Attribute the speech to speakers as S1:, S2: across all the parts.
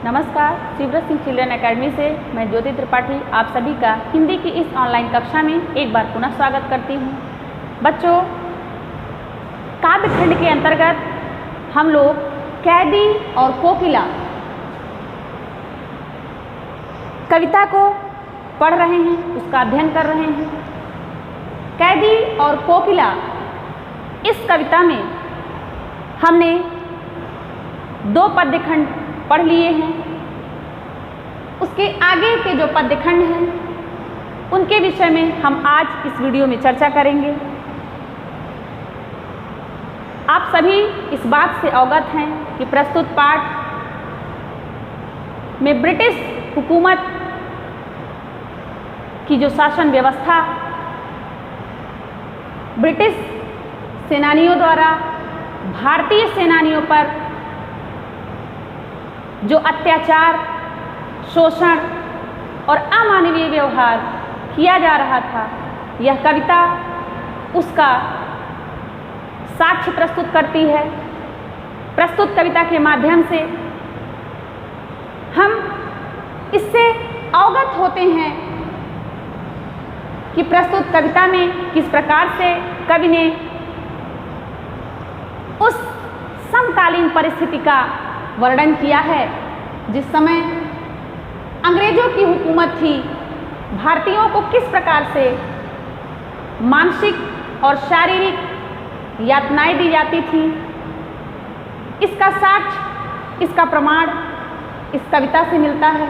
S1: नमस्कार, शिवव्रत Singh children academy से मैं ज्योति त्रिपाठी आप सभी का हिंदी की इस ऑनलाइन कक्षा में एक बार पुनः स्वागत करती हूँ। बच्चों, काव्यखंड के अंतर्गत हम लोग कैदी और कोकिला कविता को पढ़ रहे हैं, उसका अध्ययन कर रहे हैं। कैदी और कोकिला इस कविता में हमने 2 पद्यखंड पढ़ लिए हैं। उसके आगे के जो पद्यखंड हैं उनके विषय में हम आज इस वीडियो में चर्चा करेंगे। आप सभी इस बात से अवगत हैं कि प्रस्तुत पाठ में ब्रिटिश हुकूमत की जो शासन व्यवस्था ब्रिटिश सेनानियों द्वारा भारतीय सेनानियों पर जो अत्याचार, शोषण और अमानवीय व्यवहार किया जा रहा था, यह कविता उसका साक्ष्य प्रस्तुत करती है। प्रस्तुत कविता के माध्यम से हम इससे अवगत होते हैं कि प्रस्तुत कविता में किस प्रकार से कवि ने उस समकालीन परिस्थिति का वर्णन किया है जिस समय अंग्रेजों की हुकूमत थी। भारतीयों को किस प्रकार से मानसिक और शारीरिक यातनाएं दी जाती थी, इसका साक्ष्य, इसका प्रमाण इस कविता से मिलता है।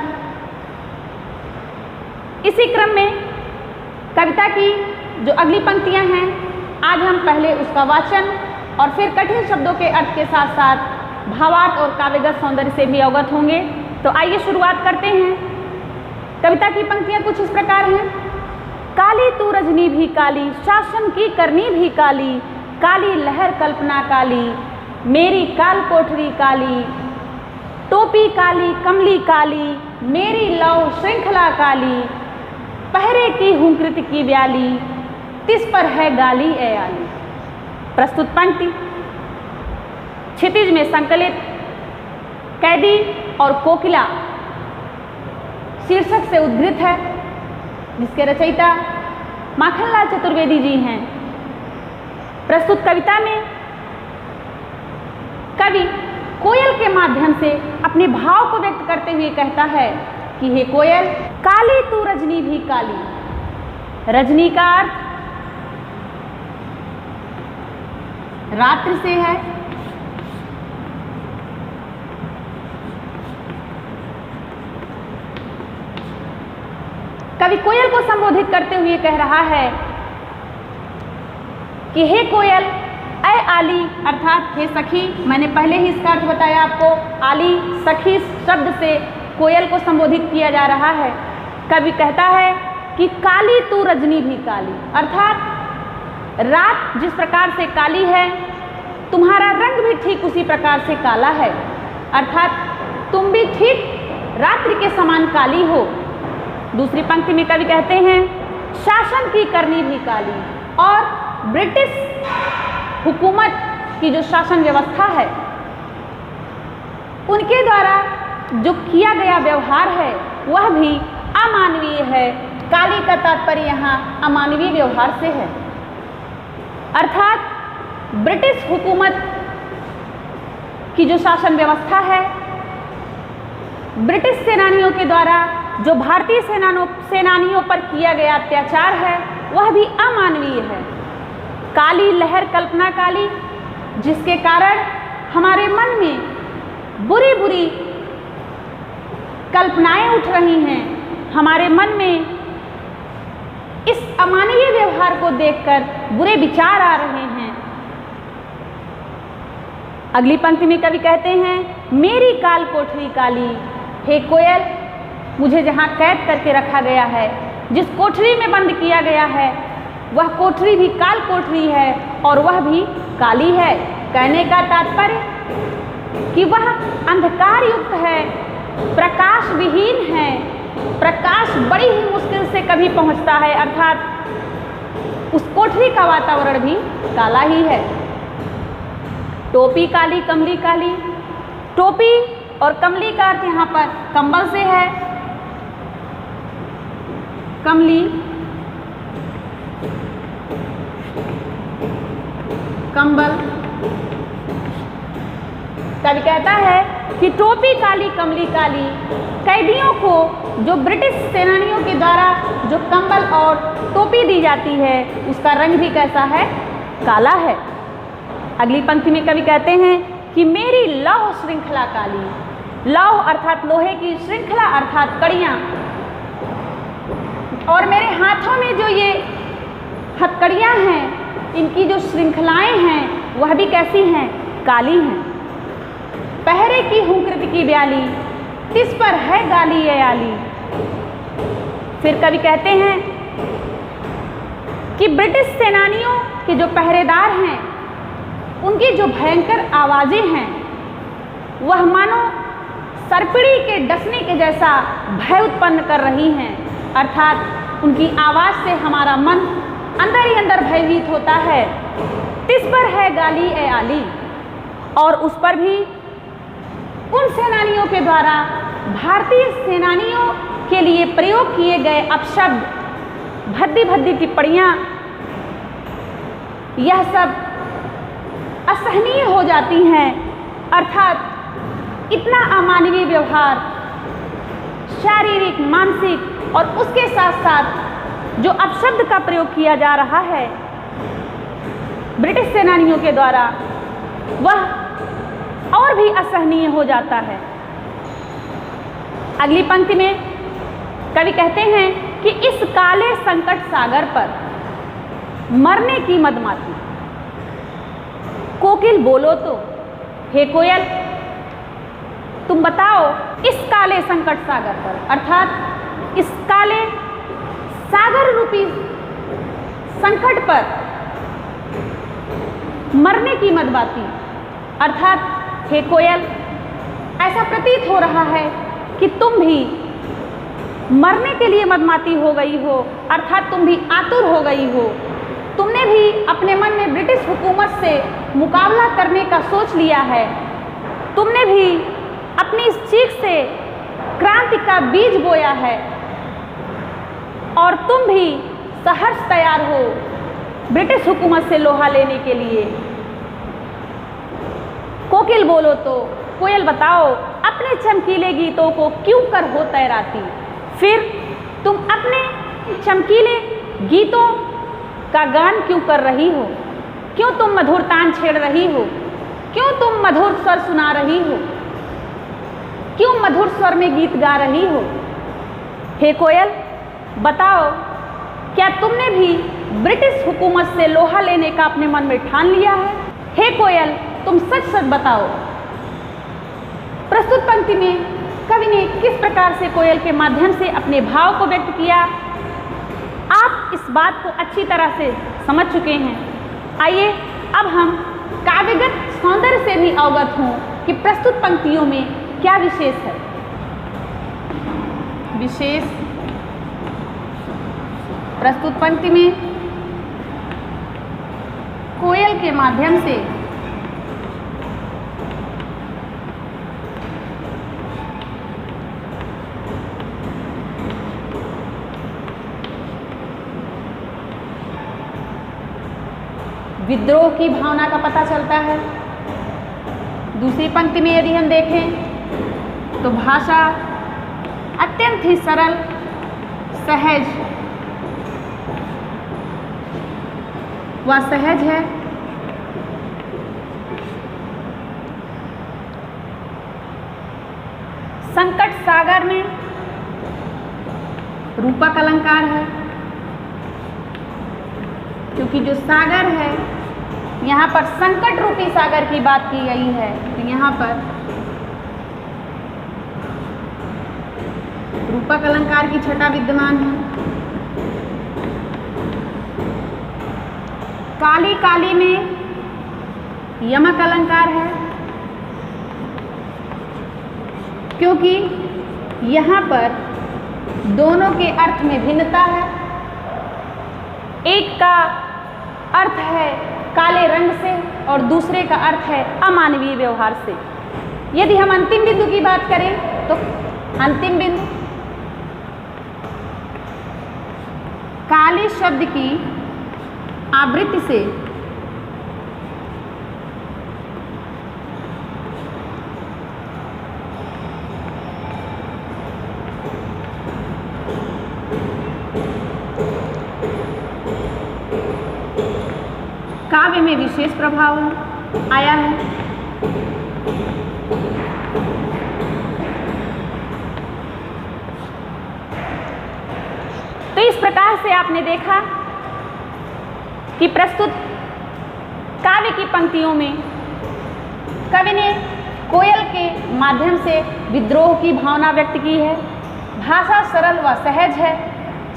S1: इसी क्रम में कविता की जो अगली पंक्तियां हैं, आज हम पहले उसका वाचन और फिर कठिन शब्दों के अर्थ के साथ साथ भावार्थ और काव्यगत सौंदर्य से भी अवगत होंगे। तो आइए शुरुआत करते हैं। कविता की पंक्तियां कुछ इस प्रकार हैं। काली तू रजनी भी काली, शासन की करनी भी काली, काली लहर कल्पना काली, मेरी काल कोठरी काली, टोपी काली कमली काली, मेरी लौ श्रृंखला काली, पहरे की हूँ कृति की ब्याली, तिस पर है गाली ए आली। प्रस्तुत पंक्ति क्षितिज में संकलित कैदी और कोकिला शीर्षक से उद्धृत है, जिसके रचयिता माखनलाल चतुर्वेदी जी हैं। प्रस्तुत कविता में कवि कोयल के माध्यम से अपने भाव को व्यक्त करते हुए कहता है कि हे कोयल, काली तू रजनी भी काली। रजनी का अर्थ रात्रि से है। कवि कोयल को संबोधित करते हुए कह रहा है कि हे कोयल, ऐ आली अर्थात हे सखी। मैंने पहले ही इसका अर्थ बताया आपको। आली सखी शब्द से कोयल को संबोधित किया जा रहा है। कवि कहता है कि काली तू रजनी भी काली, अर्थात रात जिस प्रकार से काली है, तुम्हारा रंग भी ठीक उसी प्रकार से काला है, अर्थात तुम भी ठीक रात्रि के समान काली हो। दूसरी पंक्ति में कवि कहते हैं शासन की करनी भी काली, और ब्रिटिश हुकूमत की जो शासन व्यवस्था है उनके द्वारा जो किया गया व्यवहार है वह भी अमानवीय है। काली का तात्पर्य यहाँ अमानवीय व्यवहार से है, अर्थात ब्रिटिश हुकूमत की जो शासन व्यवस्था है, ब्रिटिश सेनानियों के द्वारा जो भारतीय सेनानियों पर किया गया अत्याचार है वह भी अमानवीय है। काली लहर कल्पना काली, जिसके कारण हमारे मन में बुरी बुरी कल्पनाएं उठ रही हैं, हमारे मन में इस अमानवीय व्यवहार को देखकर बुरे विचार आ रहे हैं। अगली पंक्ति में कवि कहते हैं मेरी काल कोठरी काली। हे कोयल, मुझे जहाँ कैद करके रखा गया है, जिस कोठरी में बंद किया गया है, वह कोठरी भी काल कोठरी है और वह भी काली है। कहने का तात्पर्य कि वह अंधकार युक्त है, प्रकाश विहीन है। प्रकाश बड़ी ही मुश्किल से कभी पहुँचता है, अर्थात उस कोठरी का वातावरण भी काला ही है। टोपी काली कमली काली, टोपी और कमली का अर्थ यहाँ पर कंबल से है। कमली, कंबल। कवि कहता है कि टोपी काली कमली काली, कैदियों को जो ब्रिटिश सेनानियों के द्वारा जो कंबल और टोपी दी जाती है उसका रंग भी कैसा है? काला है। अगली पंक्ति में कवि कहते हैं कि मेरी लौह श्रृंखला काली। लौह अर्थात लोहे की, श्रृंखला अर्थात कड़ियाँ, और मेरे हाथों में जो ये हथकड़ियाँ हैं, इनकी जो श्रृंखलाएं हैं वह भी कैसी हैं? काली हैं। पहरे की हूँ कृति की ब्याली, तिस पर है गाली ये आली। फिर कवि कहते हैं कि ब्रिटिश सेनानियों के जो पहरेदार हैं उनकी जो भयंकर आवाज़ें हैं वह मानो सरपिड़ी के डसने के जैसा भय उत्पन्न कर रही हैं। अर्थात उनकी आवाज़ से हमारा मन अंदर ही अंदर भयभीत होता है। तिस पर है गाली ए आली, और उस पर भी उन सेनानियों के द्वारा भारतीय सेनानियों के लिए प्रयोग किए गए अपशब्द, भद्दी भद्दी टिप्पणियाँ, यह सब असहनीय हो जाती हैं। अर्थात इतना अमानवीय व्यवहार, शारीरिक, मानसिक और उसके साथ साथ जो अपशब्द का प्रयोग किया जा रहा है ब्रिटिश सेनानियों के द्वारा, वह और भी असहनीय हो जाता है। अगली पंक्ति में कवि कहते हैं कि इस काले संकट सागर पर मरने की मदमाती। कोकिल बोलो तो, हे कोयल तुम बताओ इस काले संकट सागर पर, अर्थात इस काले सागर रूपी संकट पर मरने की मदबाती। अर्थात हे कोयल, ऐसा प्रतीत हो रहा है कि तुम भी मरने के लिए मदमाती हो गई हो, अर्थात तुम भी आतुर हो गई हो। तुमने भी अपने मन में ब्रिटिश हुकूमत से मुकाबला करने का सोच लिया है। तुमने भी अपनी इस चीख से क्रांति का बीज बोया है और तुम भी सहर्ष तैयार हो ब्रिटिश हुकूमत से लोहा लेने के लिए। कोकिल बोलो तो, कोयल बताओ अपने चमकीले गीतों को क्यों कर हो तैराती। फिर तुम अपने चमकीले गीतों का गान क्यों कर रही हो? क्यों तुम मधुर तान छेड़ रही हो? क्यों तुम मधुर स्वर सुना रही हो? क्यों मधुर स्वर में गीत गा रही हो? हे कोयल बताओ, क्या तुमने भी ब्रिटिश हुकूमत से लोहा लेने का अपने मन में ठान लिया है? हे कोयल तुम सच सच बताओ। प्रस्तुत पंक्ति में कवि ने किस प्रकार से कोयल के माध्यम से अपने भाव को व्यक्त किया, आप इस बात को अच्छी तरह से समझ चुके हैं। आइए अब हम काव्यगत सौंदर्य से भी अवगत हों कि प्रस्तुत पंक्तियों में क्या विशेष है। विशेष प्रस्तुत पंक्ति में कोयल के माध्यम से विद्रोह की भावना का पता चलता है। दूसरी पंक्ति में यदि हम देखें तो भाषा अत्यंत ही सरल, सहज व सहज है। संकट सागर में रूपक अलंकार है, क्योंकि जो सागर है यहाँ पर संकट रूपी सागर की बात की गई है, तो यहाँ पर रूपक अलंकार की छटा विद्यमान है। काली काली में यमक अलंकार है, क्योंकि यहाँ पर दोनों के अर्थ में भिन्नता है। एक का अर्थ है काले रंग से और दूसरे का अर्थ है अमानवीय व्यवहार से। यदि हम अंतिम बिंदु की बात करें तो अंतिम बिंदु काली शब्द की आवृत्ति से काव्य में विशेष प्रभाव आया है। तो इस प्रकार से आपने देखा कि प्रस्तुत काव्य की पंक्तियों में कवि ने कोयल के माध्यम से विद्रोह की भावना व्यक्त की है। भाषा सरल व सहज है।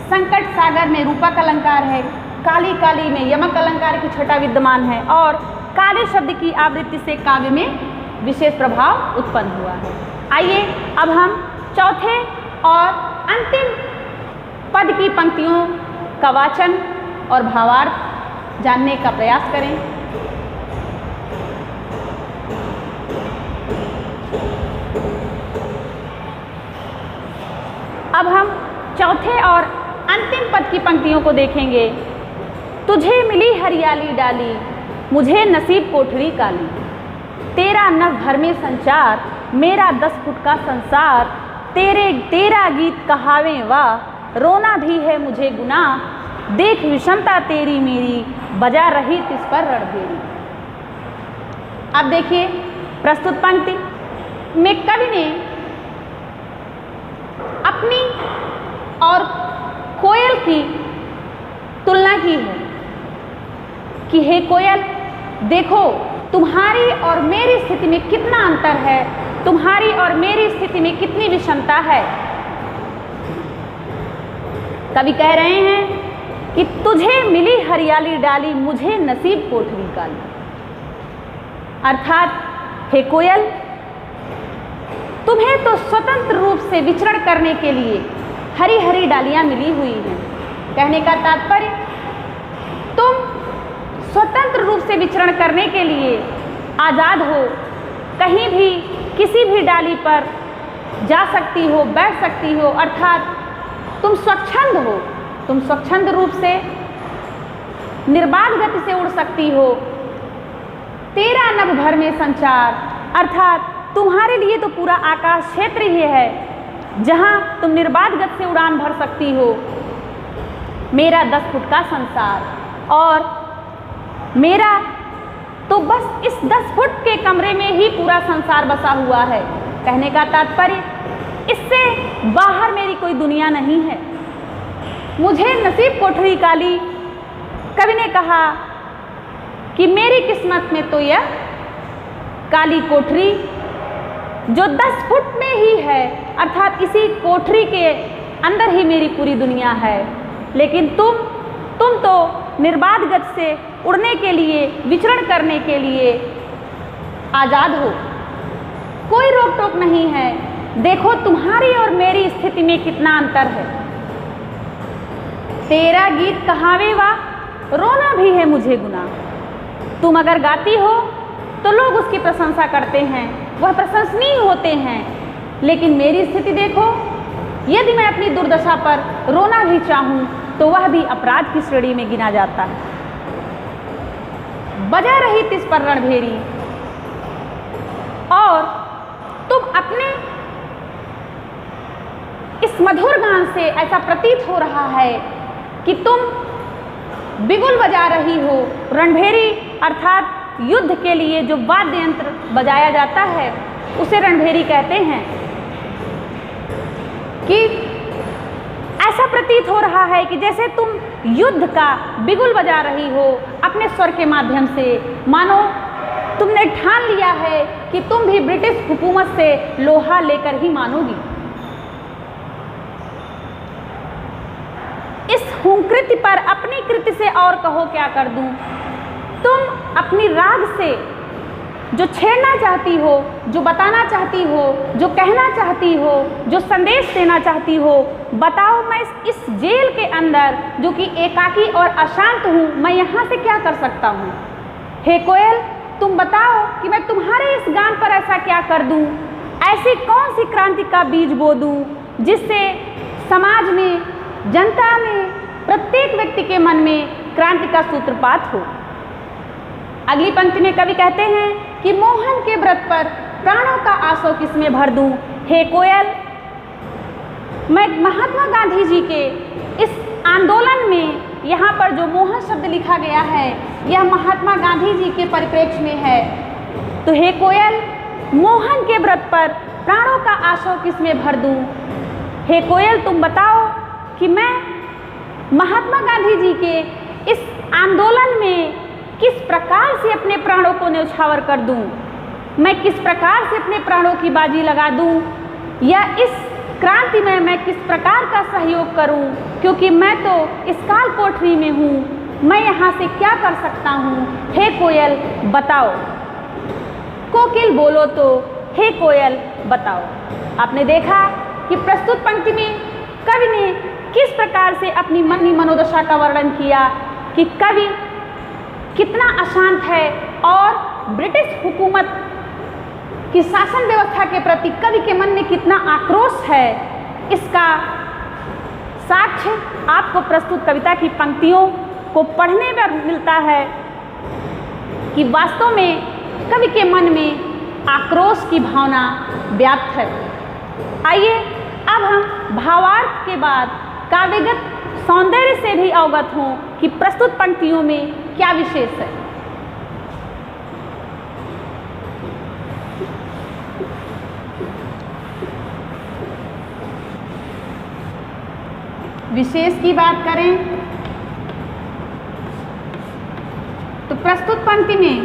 S1: संकट सागर में रूपक अलंकार है। काली काली में यमक अलंकार की छटा विद्यमान है और काले शब्द की आवृत्ति से काव्य में विशेष प्रभाव उत्पन्न हुआ है। आइए अब हम चौथे और अंतिम पद की पंक्तियों का वाचन और भावार्थ जानने का प्रयास करें। अब हम चौथे और अंतिम पद की पंक्तियों को देखेंगे। तुझे मिली हरियाली डाली, मुझे नसीब कोठरी काली, तेरा नभ भर में संचार, मेरा 10 फुट का संसार, तेरा गीत कहावे वाह, रोना भी है मुझे गुनाह, देख विषमता तेरी मेरी, बजा रही तिस पर रणभेरी। अब देखिए प्रस्तुत पंक्ति में कवि ने अपनी और कोयल की तुलना की है कि हे कोयल, देखो तुम्हारी और मेरी स्थिति में कितना अंतर है, तुम्हारी और मेरी स्थिति में कितनी विषमता है। कवि कह रहे हैं कि तुझे मिली हरियाली डाली, मुझे नसीब कोठरी काली। अर्थात हे कोयल, तुम्हें तो स्वतंत्र रूप से विचरण करने के लिए हरी हरी डालियां मिली हुई हैं। कहने का तात्पर्य, तुम स्वतंत्र रूप से विचरण करने के लिए आज़ाद हो, कहीं भी किसी भी डाली पर जा सकती हो, बैठ सकती हो। अर्थात तुम स्वच्छंद हो, तुम स्वच्छंद रूप से निर्बाध गति से उड़ सकती हो। तेरा नभ भर में संचार, अर्थात तुम्हारे लिए तो पूरा आकाश क्षेत्र ही है जहां तुम निर्बाध गति से उड़ान भर सकती हो। मेरा 10 फुट का संसार, और मेरा तो बस इस 10 फुट के कमरे में ही पूरा संसार बसा हुआ है। कहने का तात्पर्य, इससे बाहर मेरी कोई दुनिया नहीं है। मुझे नसीब कोठरी काली, कवि ने कहा कि मेरी किस्मत में तो यह काली कोठरी जो 10 फुट में ही है, अर्थात इसी कोठरी के अंदर ही मेरी पूरी दुनिया है। लेकिन तुम तो निर्बाध गति से उड़ने के लिए, विचरण करने के लिए आज़ाद हो, कोई रोक टोक नहीं है। देखो तुम्हारी और मेरी स्थिति में कितना अंतर है। तेरा गीत कहावे वाह, रोना भी है मुझे गुनाह। तुम अगर गाती हो तो लोग उसकी प्रशंसा करते हैं, वह प्रशंसनीय होते हैं। लेकिन मेरी स्थिति देखो, यदि मैं अपनी दुर्दशा पर रोना भी चाहूँ तो वह भी अपराध की श्रेणी में गिना जाता है। बजा रही तिस पर रणभेरी, और तुम अपने इस मधुर गान से ऐसा प्रतीत हो रहा है कि तुम बिगुल बजा रही हो। रणभेरी अर्थात युद्ध के लिए जो वाद्य यंत्र बजाया जाता है उसे रणभेरी कहते हैं। कि ऐसा प्रतीत हो रहा है कि जैसे तुम युद्ध का बिगुल बजा रही हो अपने स्वर के माध्यम से, मानो तुमने ठान लिया है कि तुम भी ब्रिटिश हुकूमत से लोहा लेकर ही मानोगी। इस हुंकृति पर अपनी कृति से और कहो क्या कर दूं। तुम अपनी राग से जो छेड़ना चाहती हो, जो बताना चाहती हो, जो कहना चाहती हो, जो संदेश देना चाहती हो, बताओ मैं इस जेल के अंदर जो कि एकाकी और अशांत हूँ, मैं यहाँ से क्या कर सकता हूँ। हे कोयल, तुम बताओ कि मैं तुम्हारे इस गान पर ऐसा क्या कर दूं, ऐसी कौन सी क्रांति का बीज बो दूं जिससे समाज में, जनता में, प्रत्येक व्यक्ति के मन में क्रांति का सूत्रपात हो। अगली पंक्ति में कवि कहते हैं कि मोहन के व्रत पर प्राणों का आंसू किसमें भर दूं, हे कोयल। मैं महात्मा गांधी जी के इस आंदोलन में, यहाँ पर जो मोहन शब्द लिखा गया है यह महात्मा गांधी जी के परिप्रेक्ष्य में है। तो हे कोयल, मोहन के व्रत पर प्राणों का आंसू किसमें भर दूं। हे कोयल, तुम बताओ कि मैं महात्मा गांधी जी के इस आंदोलन में किस प्रकार से अपने प्राणों को न्यौछावर कर दूं, मैं किस प्रकार से अपने प्राणों की बाजी लगा दूं, या इस क्रांति में मैं किस प्रकार का सहयोग करूं, क्योंकि मैं तो इस काल कोठरी में हूं, मैं यहाँ से क्या कर सकता हूँ। हे कोयल बताओ। कोकिल बोलो तो हे कोयल बताओ। आपने देखा कि प्रस्तुत पंक्ति में कवि ने किस प्रकार से अपनी मनोदशा का वर्णन किया कि कवि कितना अशांत है और ब्रिटिश हुकूमत की शासन व्यवस्था के प्रति कवि के मन में कितना आक्रोश है। इसका साक्ष्य आपको प्रस्तुत कविता की पंक्तियों को पढ़ने में मिलता है कि वास्तव में कवि के मन में आक्रोश की भावना व्याप्त है। आइए अब हम भावार्थ के बाद काव्यगत सौंदर्य से भी अवगत हों कि प्रस्तुत पंक्तियों में क्या विशेष है। विशेष की बात करें तो प्रस्तुत पंक्ति में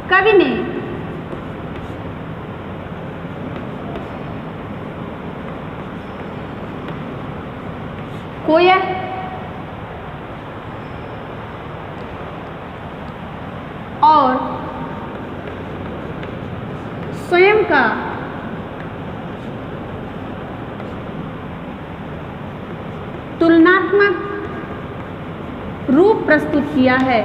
S1: कवि ने कोयल और स्वयं का तुलनात्मक रूप प्रस्तुत किया है।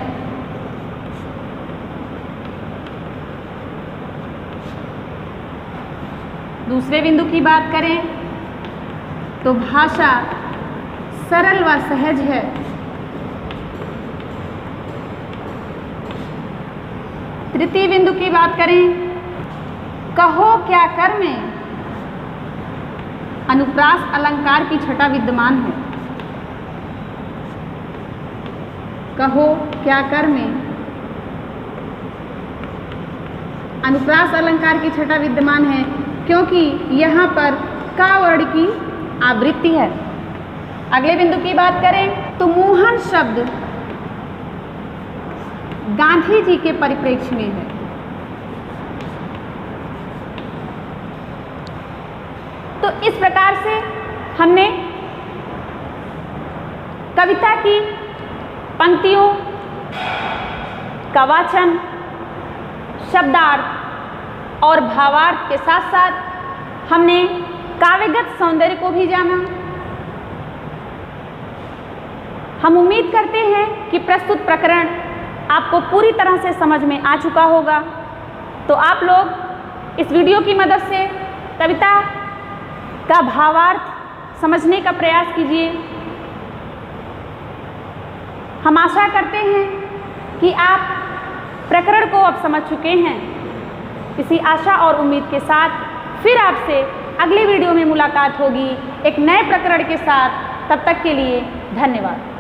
S1: दूसरे बिंदु की बात करें तो भाषा सरल व सहज है। तृतीय बिंदु की बात करें, कहो क्या कर में अनुप्रास अलंकार की छटा विद्यमान है। कहो क्या कर में अनुप्रास अलंकार की छटा विद्यमान है क्योंकि यहाँ पर का वर्ण की आवृत्ति है। अगले बिंदु की बात करें तो मोहन शब्द गांधी जी के परिप्रेक्ष्य में है। तो इस प्रकार से हमने कविता की पंक्तियों का वाचन, शब्दार्थ और भावार्थ के साथ साथ हमने काव्यगत सौंदर्य को भी जाना। हम उम्मीद करते हैं कि प्रस्तुत प्रकरण आपको पूरी तरह से समझ में आ चुका होगा। तो आप लोग इस वीडियो की मदद से कविता का भावार्थ समझने का प्रयास कीजिए। हम आशा करते हैं कि आप प्रकरण को अब समझ चुके हैं। इसी आशा और उम्मीद के साथ फिर आपसे अगले वीडियो में मुलाकात होगी एक नए प्रकरण के साथ। तब तक के लिए धन्यवाद।